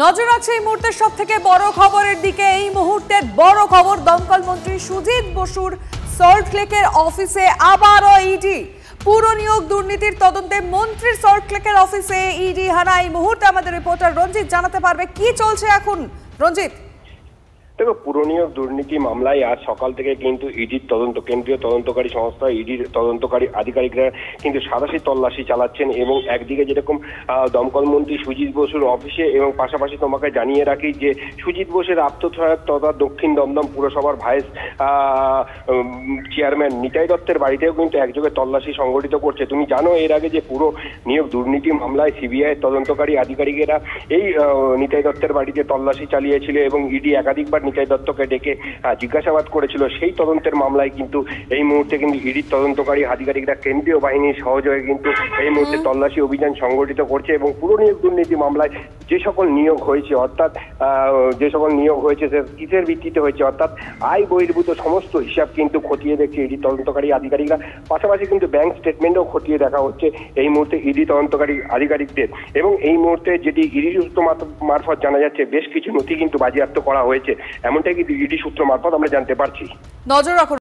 নজর রাখছে এই মুহূর্তের সবথেকে বড় খবরের দিকে। এই মুহূর্তের বড় খবর, দমকল মন্ত্রী সুজিত বসুর সল্টলেকের অফিসে আবারও ইডি। পুরো নিয়োগ দুর্নীতির তদন্তে মন্ত্রীর সল্টলেকের অফিসে ইডি হানা। এই মুহূর্তে আমাদের রিপোর্টার রঞ্জিত জানাতে পারবে কি চলছে এখন। রঞ্জিত, দেখো, পুরনিয়োগ দুর্নীতি মামলায় আজ সকাল থেকে কিন্তু ইডির কেন্দ্রীয় তদন্তকারী সংস্থা ইডির তদন্তকারী আধিকারিকরা কিন্তু সাঁড়াশি তল্লাশি চালাচ্ছেন। এবং একদিকে যেরকম দমকল মন্ত্রী সুজিত বসুর অফিসে, এবং পাশাপাশি তোমাকে জানিয়ে রাখি যে সুজিত বসুর আত্মসহায়ক তথা দক্ষিণ দমদম পুরসভার ভাইস চেয়ারম্যান নিতাই দত্তের বাড়িতেও কিন্তু একযোগে তল্লাশি সংগঠিত করছে। তুমি জানো এর আগে যে পুরো নিয়োগ দুর্নীতি মামলায় সিবিআই তদন্তকারী আধিকারিকেরা এই নিতাই দত্তের বাড়িতে তল্লাশি চালিয়েছিল এবং ইডি একাধিকবার নিতাই দত্তকে ডেকে জিজ্ঞাসাবাদ করেছিল। সেই তদন্তের মামলায় কিন্তু এই মুহূর্তে কিন্তু ইডির তদন্তকারী আধিকারিকরা কেন্দ্রীয় বাহিনীর সহযোগে কিন্তু এই মুহূর্তে তল্লাশি অভিযান সংগঠিত করছে। এবং পুরো নিয়োগ দুর্নীতি মামলায় যে সকল নিয়োগ হয়েছে, অর্থাৎ সে কিসের ভিত্তিতে হয়েছে, অর্থাৎ আয় বহির্ভূত সমস্ত হিসাব কিন্তু খতিয়ে দেখছে ইডি তদন্তকারী আধিকারিকরা। পাশাপাশি কিন্তু ব্যাংক স্টেটমেন্টও খতিয়ে দেখা হচ্ছে এই মুহূর্তে ইডি তদন্তকারী আধিকারিকদের। এবং এই মুহূর্তে যেটি ইডি সূত্র মারফত জানা যাচ্ছে, বেশ কিছু নথি কিন্তু বাজেয়াপ্ত করা হয়েছে, এমনটাই কিন্তু ইডি সূত্র মারফত আমরা জানতে পারছি। নজর রাখুন।